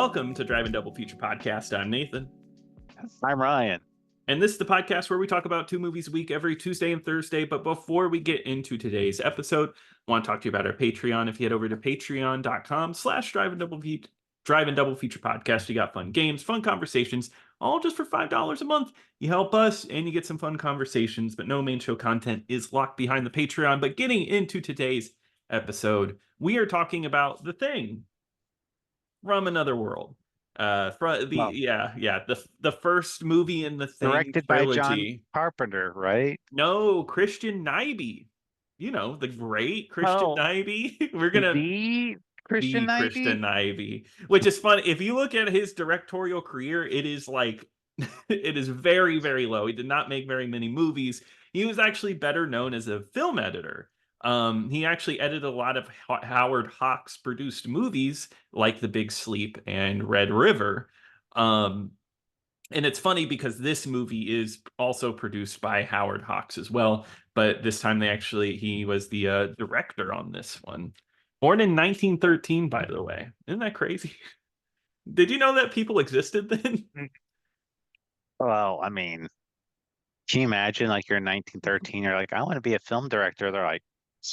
Welcome to Driving Double Feature Podcast. I'm Nathan. I'm Ryan. And this is the podcast where we talk about 2 movies a week every Tuesday and Thursday. But before we get into today's episode, I want to talk to you about our Patreon. If you head over to patreon.com/Driving Double Feature Podcast, you got fun games, fun conversations, all just for $5 a month. You help us and you get some fun conversations, but no main show content is locked behind the Patreon. But getting into today's episode, we are talking about The Thing from Another World. The first movie in the Thing Directed trilogy. by John Carpenter, right? No, Christian Nyby. You know, the great Christian Nyby. We're gonna the Christian Nyby? Christian Nyby, which is fun. If you look at his directorial career, it is like it is very, very low. He did not make very many movies. He was actually better known as a film editor. He actually edited a lot of Howard Hawks produced movies like The Big Sleep and Red River. And it's funny because this movie is also produced by Howard Hawks as well, but this time he was the director on this one. Born in 1913, by the way. Isn't that crazy? Did you know that people existed then? Well, I mean, can you imagine like you're in 1913, you're like, I want to be a film director. They're like,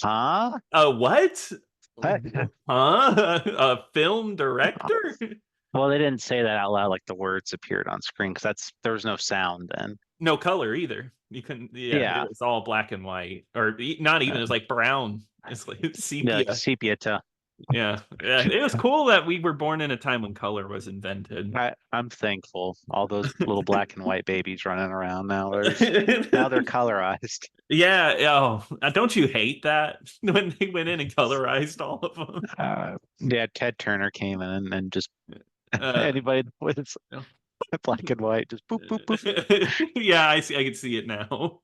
huh? What? What? Huh? A film director? Well, they didn't say that out loud, like the words appeared on screen because there was no sound then. No color either. You couldn't. Yeah. It was all black and white, or not even. It was like brown. It's like sepia. Yeah, like sepia to. Yeah. It was cool that we were born in a time when color was invented. I'm thankful. All those little black and white babies running around now. Now they're colorized. Yeah. Oh, don't you hate that when they went in and colorized all of them? Yeah, Ted Turner came in and just anybody with black and white, just boop, boop, boop. Yeah, I see. I can see it now.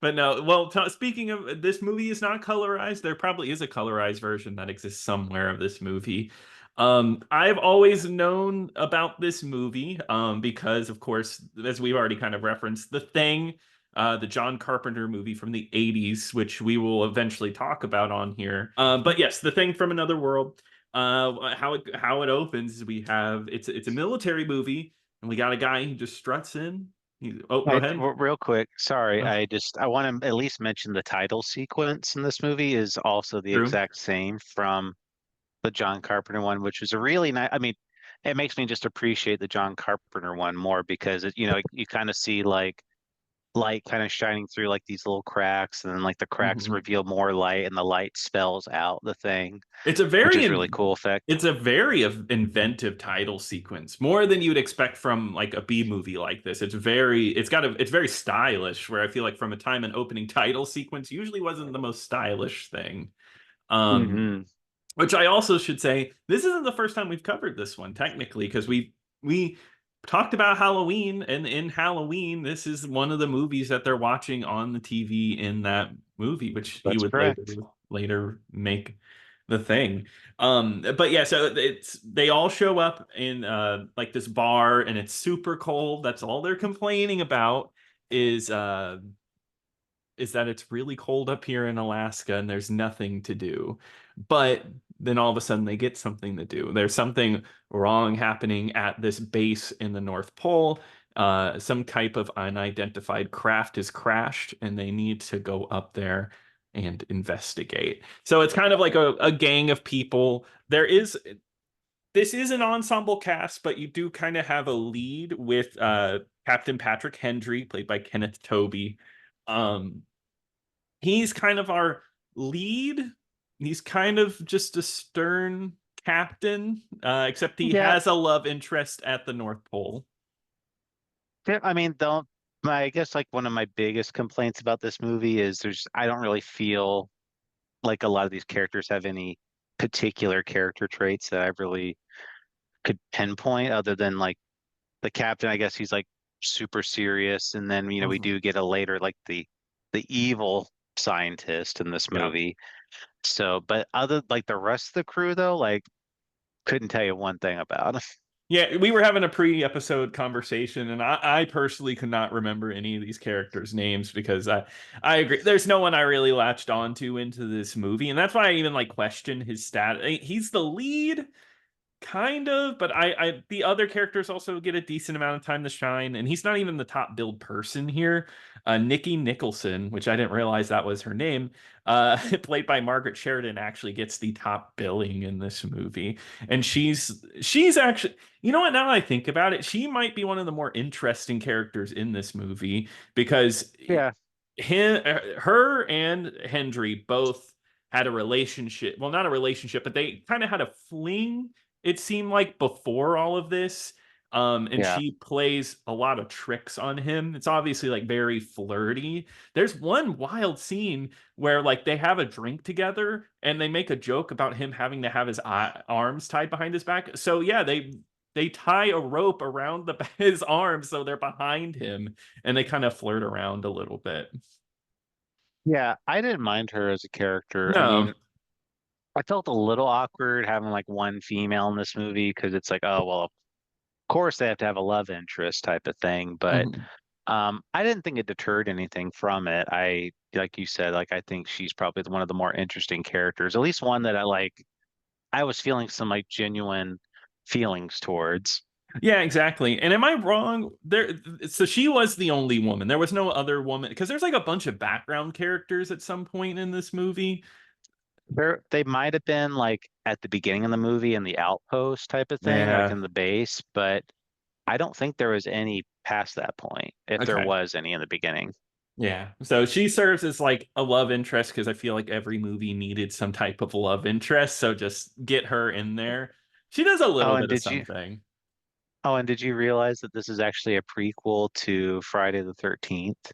But no, well, speaking of, this movie is not colorized. There probably is a colorized version that exists somewhere of this movie. I've always known about this movie because, of course, as we've already kind of referenced, The Thing, the John Carpenter movie from the 80s, which we will eventually talk about on here. But yes, The Thing from Another World. How it opens is it's a military movie, and we got a guy who just struts in. Go ahead. Real quick, sorry, I want to at least mention the title sequence in this movie is also the exact same from the John Carpenter one, which is a really nice. I mean, it makes me just appreciate the John Carpenter one more because you kind of see like light kind of shining through like these little cracks, and then like the cracks reveal more light, and the light spells out the thing. It's a really cool effect. It's a very inventive title sequence, more than you'd expect from like a B movie like this. It's very stylish, where I feel like from a time an opening title sequence usually wasn't the most stylish thing. Which I also should say, this isn't the first time we've covered this one technically, because we talked about Halloween, and in Halloween, this is one of the movies that they're watching on the TV in that movie, which he would later make The Thing. But yeah, so they all show up in like this bar, and it's super cold. That's all they're complaining about is that it's really cold up here in Alaska and there's nothing to do. But then all of a sudden they get something to do. There's something wrong happening at this base in the North Pole. Some type of unidentified craft has crashed, and they need to go up there and investigate. So it's kind of like a gang of people. This is an ensemble cast, but you do kind of have a lead with Captain Patrick Hendry, played by Kenneth Tobey. He's kind of our lead. He's kind of just a stern captain, except he has a love interest at the North Pole. I mean, I guess like one of my biggest complaints about this movie is I don't really feel like a lot of these characters have any particular character traits that I really could pinpoint, other than like the captain. I guess he's like super serious, and then we do get a later like the evil scientist in this movie. So, but other like the rest of the crew though, like couldn't tell you one thing about them. Yeah, we were having a pre-episode conversation, and I personally could not remember any of these characters' names because I agree. There's no one I really latched onto into this movie, and that's why I even like question his stat. He's the lead, Kind of, but the other characters also get a decent amount of time to shine, and he's not even the top billed person here. Nikki Nicholson, which I didn't realize that was her name, played by Margaret Sheridan, actually gets the top billing in this movie, and she's actually, you know what? Now that I think about it, she might be one of the more interesting characters in this movie because Yeah, her and Hendry both had a relationship. Well, not a relationship, but they kind of had a fling, it seemed like, before all of this. And yeah, she plays a lot of tricks on him. It's obviously like very flirty. There's one wild scene where like they have a drink together and they make a joke about him having to have his arms tied behind his back. So yeah, they tie a rope around his arms so they're behind him, and they kind of flirt around a little bit. yeah. I didn't mind her as a character. I No. mean, I felt a little awkward having like one female in this movie because it's like, oh well, of course they have to have a love interest type of thing. But Mhm. I didn't think it deterred anything from it. I, like you said, like I think she's probably one of the more interesting characters, at least one that I was feeling some like genuine feelings towards. Yeah, exactly. And am I wrong? So she was the only woman. There was no other woman because there's like a bunch of background characters at some point in this movie. They might have been like at the beginning of the movie in the outpost type of thing, like Yeah. in the base, but I don't think there was any past that point, if there Okay. was any in the beginning. Yeah. So she serves as like a love interest because I feel like every movie needed some type of love interest. So just get her in there. She does a Oh, little and bit of did you something. did you realize that this is actually a prequel to Friday the 13th?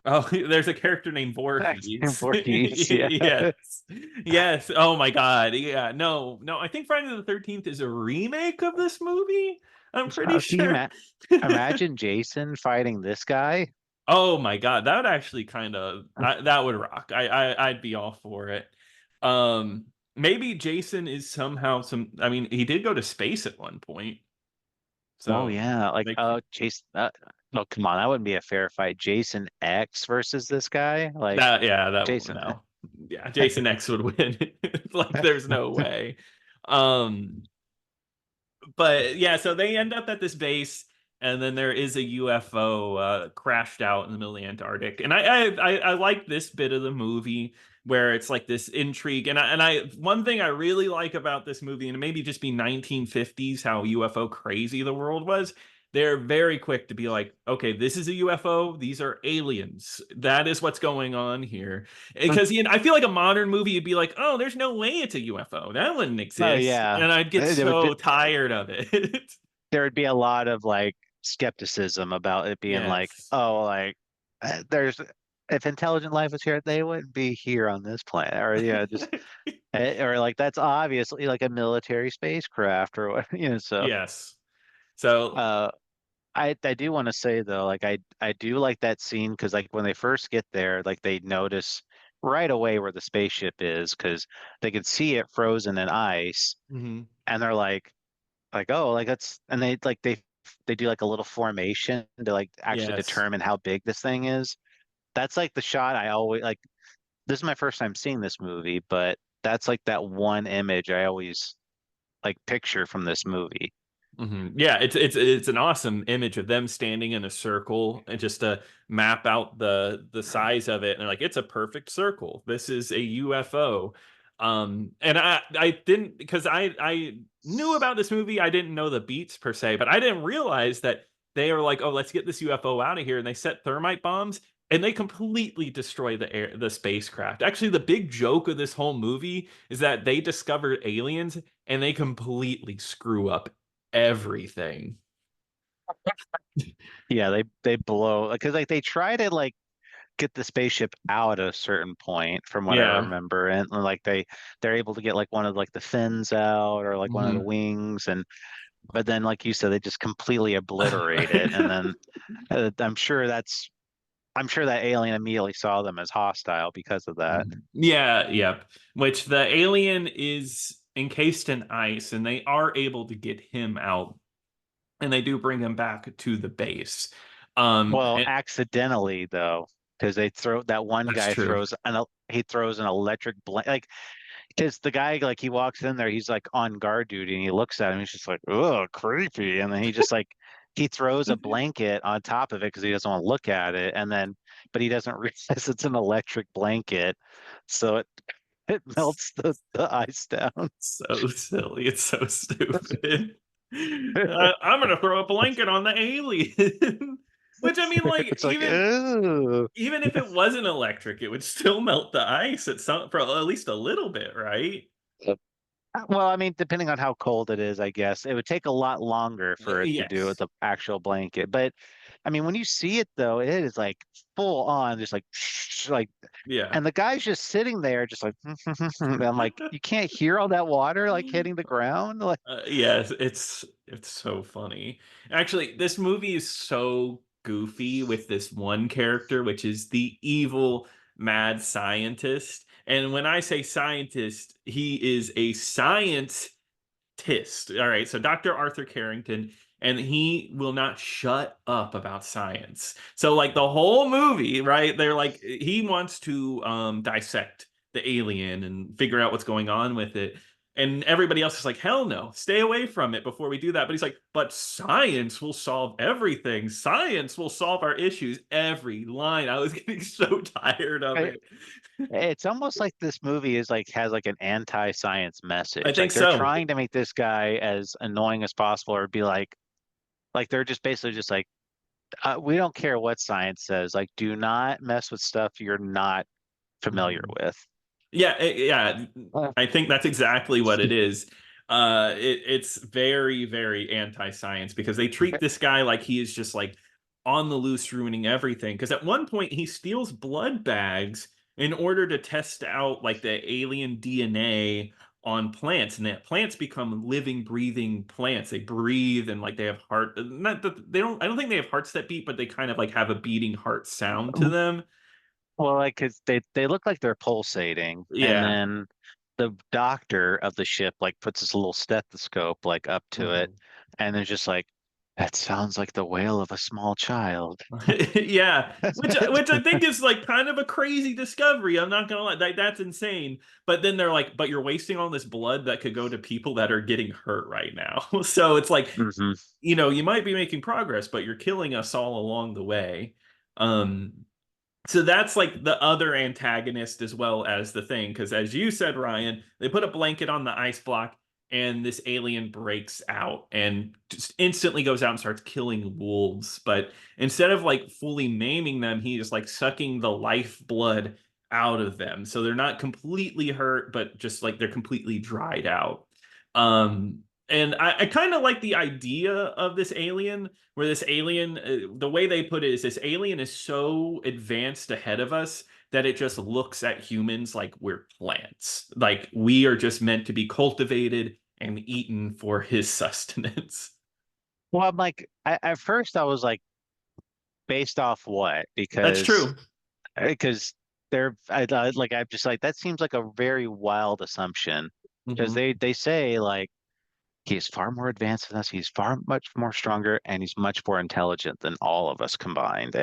Oh, there's a character named In Voorhees. Voorhees, yeah. Yes. Yes. Oh my God. Yeah. No, no, I think Friday the 13th is a remake of this movie. I'm pretty Can you sure. imagine Jason fighting this guy? Oh my God. That would actually kind of that would rock. I'd be all for it. Maybe Jason is somehow I mean, he did go to space at one point. Oh So yeah, like they Jason. No, come on, that wouldn't be a fair fight. Jason X versus this guy, like that yeah, that Jason. no. Yeah, Jason X would win. Like there's no way. Um but yeah, so they end up at this base, and then there is a UFO crashed out in the middle of the Antarctic. And I like this bit of the movie where it's like this intrigue. And I one thing I really like about this movie, and maybe just be 1950s how UFO crazy the world was. They're very quick to be like, okay, this is a UFO. These are aliens. That is what's going on here. Because I feel like a modern movie, you'd be like, oh, there's no way it's a UFO. That wouldn't Oh exist. yeah, And I'd get there would so tired of it. there would be a lot of like skepticism about it being like, Yes. oh, like there's if intelligent life was here, they wouldn't be here on this planet, or just or like that's obviously like a military spacecraft or what, So, Yes. So, uh, I do want to say though, like I do like that scene because like when they first get there, like they notice right away where the spaceship is because they can see it frozen in ice, mhm. and they're like oh like that's and they do like a little formation to like actually Yes. determine how big this thing is. That's like the shot I always like. This is my first time seeing this movie, but that's like that one image I always like picture from this movie. Yeah, it's an awesome image of them standing in a circle and just to map out the size of it. And they're like, it's a perfect circle. This is a UFO. And I didn't, because I knew about this movie. I didn't know the beats per se, but I didn't realize that they are like, oh, let's get this UFO out of here. And they set thermite bombs and they completely destroy the spacecraft. Actually, the big joke of this whole movie is that they discovered aliens and they completely screw up everything. Yeah, they blow because like they try to like get the spaceship out at a certain point from what I Yeah. remember, and like they're able to get like one of like the fins out or like one of the Mhm. wings, and but then like you said they just completely obliterate it, and then I'm sure that alien immediately saw them as hostile because of that. Yeah, yep. Which the alien is encased in ice, and they are able to get him out, and they do bring him back to the base. Well, And accidentally though, because they throw that one that's guy true. throws an he throws an electric blank like Because the guy, like, he walks in there, he's like on guard duty, and he looks at him, he's just like, oh, creepy. And then he just like, he throws a blanket on top of it because he doesn't want to look at it. And then, but he doesn't realize it's an electric blanket. So it melts the ice down. So silly. It's so stupid. I'm gonna throw a blanket on the alien. Which I mean, like, It's like, oh. even if it wasn't electric, it would still melt the ice at some for at least a little bit, right? Well, I mean, depending on how cold it is, I guess it would take a lot longer for it to do with Yes. the actual blanket. But I mean, when you see it though, it is like full on, just like like, Yeah. and the guy's just sitting there, just like, and I'm like, you can't hear all that water like hitting the ground. Like, Yes, it's so funny. Actually, this movie is so goofy with this one character, which is the evil mad scientist. And when I say scientist, he is a scientist. All right, so Dr. Arthur Carrington, and he will not shut up about science. So like the whole movie, right? They're like he wants to dissect the alien and figure out what's going on with it. And everybody else is like, hell no, stay away from it before we do that. But he's like, but science will solve everything. Science will solve our issues. Every line. I was getting so tired of I- it. it's almost like this movie is like has like an anti-science I message. think Like they're so. trying to make this guy as annoying as possible, or be like they're just basically just like, we don't care what science says. Like, do not mess with stuff you're not familiar Mhm. with. Yeah, yeah. I think that's exactly what it is. It's very, very anti-science because they treat this guy like he is just like on the loose, ruining everything. Because at one point he steals blood bags in order to test out like the alien DNA on plants, and that plants become living, breathing plants. They breathe and like they have heart. Not that they don't. I don't think they have hearts that beat, but they kind of like have a beating heart sound to them. Well, like, 'cause they look like they're pulsating, and Yeah. then the doctor of the ship like puts his little stethoscope like up to it, Mhm. and they're just like, that sounds like the wail of a small child. Yeah, which I think is like kind of a crazy discovery. I'm not gonna lie, that's insane. But then they're like, but you're wasting all this blood that could go to people that are getting hurt right now. So it's like, Hmm. you might be making progress, but you're killing us all along the way. Um, so that's like the other antagonist as well as the thing, because as you said, Ryan, they put a blanket on the ice block, and this alien breaks out and just instantly goes out and starts killing wolves. But instead of like fully maiming them, he is like sucking the lifeblood out of them, so they're not completely hurt, but just like they're completely dried out. And I kind of like the idea of this alien, where this alien, the way they put it is this alien is so advanced ahead of us that it just looks at humans like we're plants. Like we are just meant to be cultivated and eaten for his sustenance. Well, I'm like, at first I was like, based off what? That's true. Because like, I'm just like, that seems like a very wild assumption, because Hmm. they say like, he is far more advanced than us. He's far much more stronger, and he's much more intelligent than all of us combined.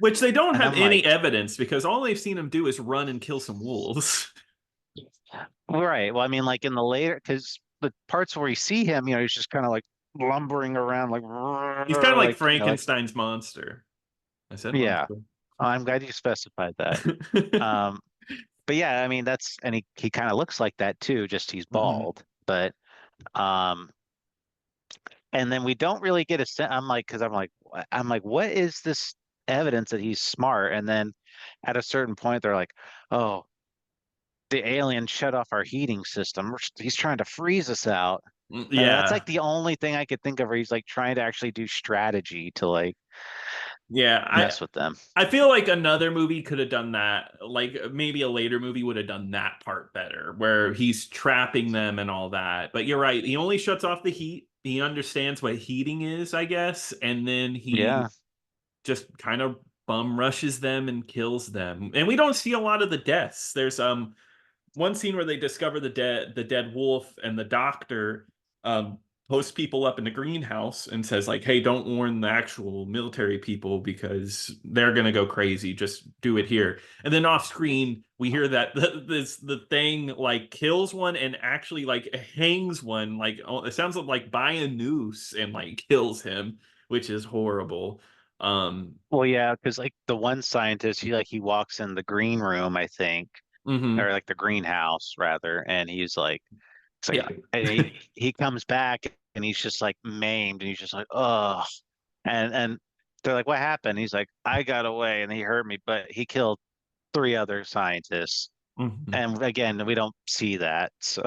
Which they don't And have I'm any like, evidence because all they've seen him do is run and kill some wolves. right. Well, I mean, like in the later, because the parts where you see him, he's just kind of like lumbering around, like, He's kind of like like, like, Frankenstein's monster. I said yeah. monster. I'm glad you specified that. Um, but yeah, I mean, and he kind of looks like that too, just he's Mhm. bald. But um, and then we don't really get a sense. I'm like, what is this evidence that he's smart? And then at a certain point, they're like, oh, the alien shut off our heating system. He's trying to freeze us out. And that's like Yeah. the only thing I could think of where he's like trying to actually do strategy to like Yeah, mess with them. I feel like another movie could have done that. Like maybe a later movie would have done that part better, where he's trapping them and all that. But you're right. He only shuts off the heat. He understands what heating is, I guess, and then he Yeah. just kind of bum rushes them and kills them. And we don't see a lot of the deaths. There's one scene where they discover the dead wolf, and the doctor posts people up in the greenhouse and says like, "Hey, don't warn the actual military people because they're gonna go crazy. Just do it here." And then off screen, we hear that the thing like kills one and actually like hangs one. Like it sounds like by a noose and like kills him, which is horrible. Well, yeah, because like the one scientist, he walks in the green room, I think, or mhm. like the greenhouse rather, and he's like, it's like, Yeah. and he comes back and he's just like maimed, and he's just like, oh, and they're like, what happened? He's like, I got away and he hurt me, but he killed three other scientists, Mhm. and again, we don't see that, so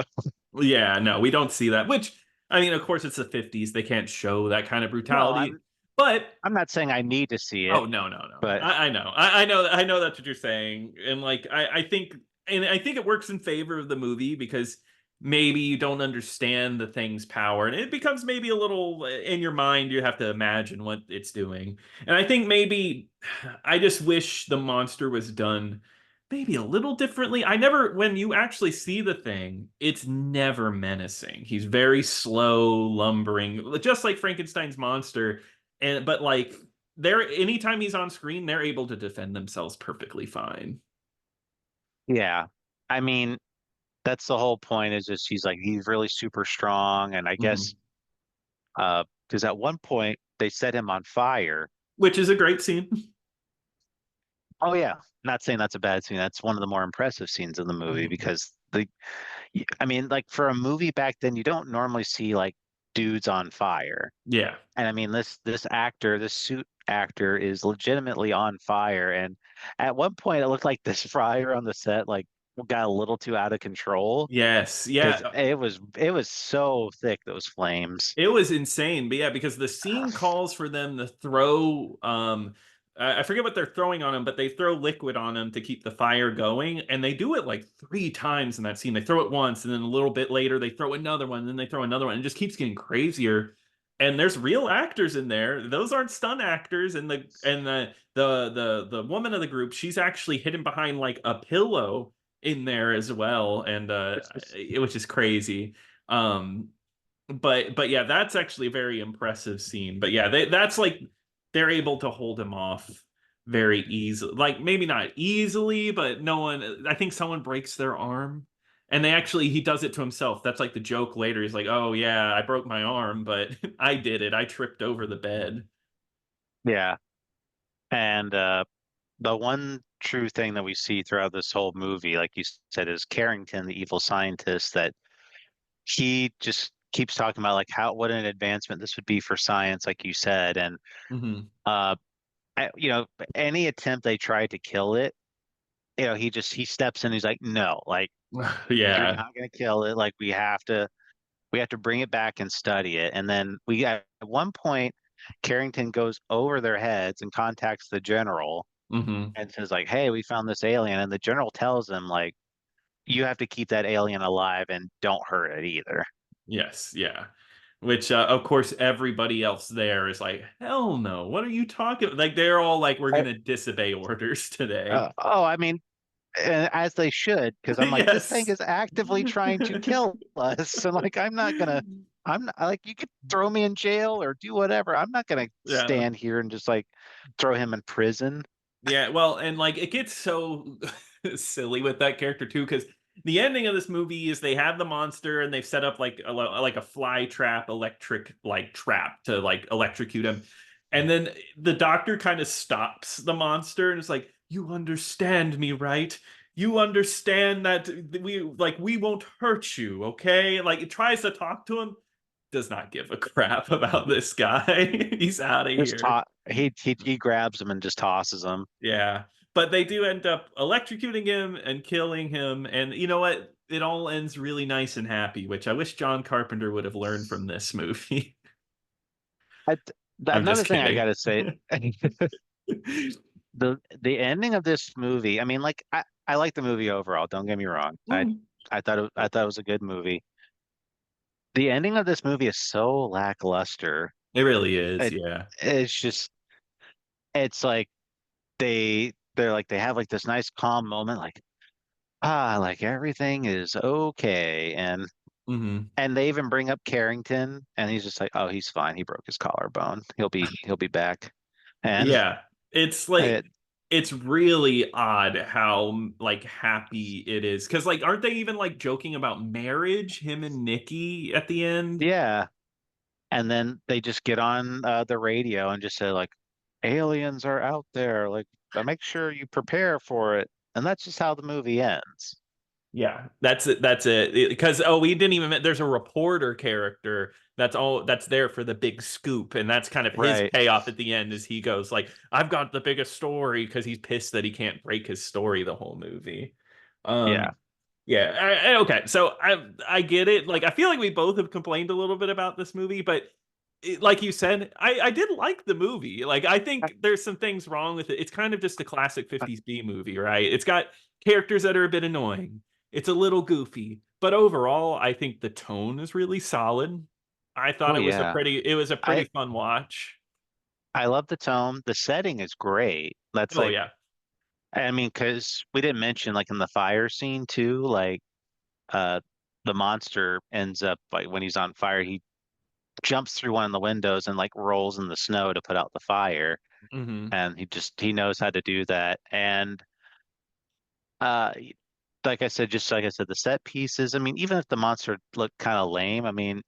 Yeah, no, we don't see that. Which I mean, of course, it's the 50s. They can't show that kind of no, brutality. But I'm not saying I need to see it, oh no, no, no. but I know. I know that's what you're saying. And like I think it works in favor of the movie because maybe you don't understand the thing's power and it becomes maybe a little in your mind you have to imagine what it's doing. And I think maybe I just wish the monster was done maybe a little differently. I never when you actually see the thing, it's never menacing. He's very slow, lumbering, just like Frankenstein's monster. And but like they're anytime he's on screen, they're able to defend themselves perfectly fine. yeah, I mean, that's the whole point. Is just he's really super strong, and I guess Mhm. because at one point they set him on fire. Which is a great scene. Oh yeah, not saying that's a bad scene. That's one of the more impressive scenes in the movie Mhm. because I mean, like for a movie back then, you don't normally see like dudes on fire. Yeah. And I mean, this actor, this suit actor, is legitimately on fire. And at one point, it looked like this fryer on the set like got a little too out of control Yes. because Yeah. it was so thick, those flames. It was insane, but yeah, because the scene calls for them to throw I forget what they're throwing on him, but they throw liquid on him to keep the fire going, and they do it like 3 times in that scene. They throw it once, and then a little bit later they throw another one, and then they throw another one, and it just keeps getting crazier. And there's real actors in there; those aren't stunt actors. And the woman of the group, she's actually hidden behind like a pillow in there as well, and which is crazy. Um, but yeah, that's actually a very impressive scene. But yeah, that's like they're able to hold him off very easily. Like maybe not easily, but no one. I think someone breaks their arm, and they actually he does it to himself. That's like the joke later. He's like, "Oh yeah, I broke my arm, but I did it. I tripped over the bed." Yeah. And the one true thing that we see throughout this whole movie, like you said, is Carrington, the evil scientist, that he just keeps talking about like what an advancement this would be for science, like you said. And Hmm. uh you know, any attempt they try to kill it, he steps in, he's like, no, like you're Yeah. not gonna kill it. Like we have to bring it back and study it. And then at one point, Carrington goes over their heads and contacts the general Hmm. and says like, hey, we found this alien. And the general tells him like, you have to keep that alien alive and don't hurt it either. Yes. Yeah. Which, of course, everybody else there is like, hell no. What are you talking? Like they're all like, we're I, gonna disobey orders today. oh, I mean, as they should, because I'm like, this thing Yes. is actively trying to kill us. So like, I'm not like, you could throw me in jail or do whatever. I'm not gonna Yeah. stand here and just like throw him in prison. Yeah. Well, and like it gets so silly with that character too, because the ending of this movie is they have the monster and they've set up like like a fly trap, electric like trap to like electrocute him. And then the doctor kind of stops the monster and is like, "You understand me, right? You understand that we won't hurt you, okay?" Like it tries to talk to him, does not give a crap about this guy. He's out of Just here. he grabs him and just tosses him. Yeah. But they do end up electrocuting him and killing him. And you know what? It all ends really nice and happy, which I wish John Carpenter would have learned from this movie. I, I'm Another just thing I kidding. gotta say, the ending of this movie. I mean, like I like the movie overall. Don't get me wrong. Mm, I thought it was a good movie. The ending of this movie is so lackluster. it really is. It Yeah. it's just it's like they're like they have like this nice calm moment, like like everything is okay, and Hmm. And they even bring up Carrington, and he's just like, "Oh, he's fine. He broke his collarbone. He'll be back." And Yeah, it's like it, it's really odd how like happy it is because like aren't they even like joking about marriage, him and Nikki at the end? yeah. And then they just get on the radio and just say like, "Aliens are out there. Like, make sure you prepare for it." And that's just how the movie ends. Yeah, that's it. That's it. Because we didn't even. There's a reporter character that's all that's there for the big scoop, and that's kind of his Right. payoff at the end. Is he goes like, "I've got the biggest story," because he's pissed that he can't break his story the whole movie. Yeah. Um, yeah. Okay. So I get it. Like I feel like we both have complained a little bit about this movie, but like you said, I did like the movie. Like I think there's some things wrong with it. It's kind of just a classic 50s B movie, right? It's got characters that are a bit annoying. It's a little goofy, but overall, I think the tone is really solid. I thought Oh yeah. it was a I pretty fun watch. I love the tone. The setting is great. That's Oh like, yeah. I mean, because we didn't mention like in the fire scene too, like uh the monster ends up like when he's on fire, he jumps through one of the windows and like rolls in the snow to put out the fire. Hmm. And he knows how to do that. And uh like I said, just like I said, the set pieces, I mean, even if the monster looked kind of lame, I mean,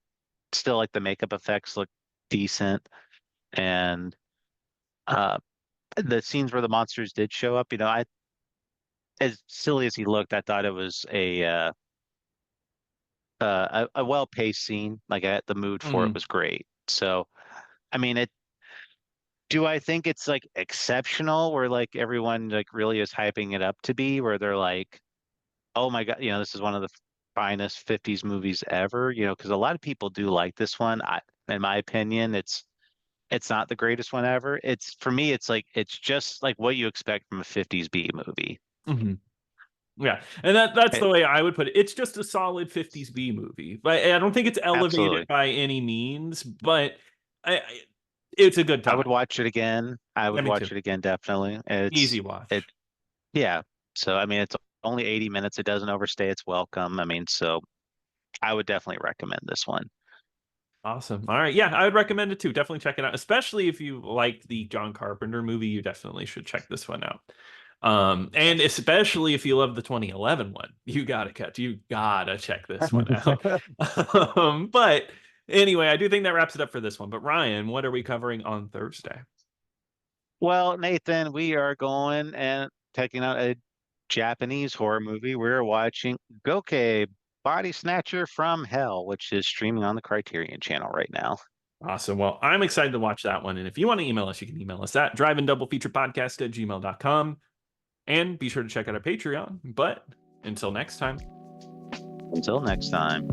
still like the makeup effects look decent. And uh the scenes where the monsters did show up, I as silly as he looked, I thought it was a well-paced scene. Like the mood for it Hmm. was great. So, I mean, do I think it's like exceptional where like everyone like really is hyping it up to be where they're like, "Oh my God, this is one of the finest 50s movies ever," because a lot of people do like this one. In my opinion, it's not the greatest one ever. It's for me, it's like it's just like what you expect from a 50s B movie. Hmm. Yeah, and that's It, the way I would put it. It's just a solid 50s B movie. But I don't think it's elevated absolutely. by any means, but it's a good I would time. watch it again. I Yeah, would me too. watch it again, definitely. Easy It, watch. yeah. So, I mean, it's only 80 minutes. It doesn't overstay its welcome. I mean, so I would definitely recommend this one. Awesome. All right. Yeah, I would recommend it too. Definitely check it out. Especially if you like the John Carpenter movie, you definitely should check this one out. And especially if you love the 2011 one, you gotta check this one out. But anyway, I do think that wraps it up for this one. But Ryan, what are we covering on Thursday? Well, Nathan, we are going and checking out a Japanese horror movie. We're watching Goke, Body Snatcher from Hell, which is streaming on the Criterion channel right now. Awesome. Well, I'm excited to watch that one. And if you want to email us, you can email us at driveandoublefeaturepodcast@gmail.com. And be sure to check out our Patreon. But until next time. Until next time.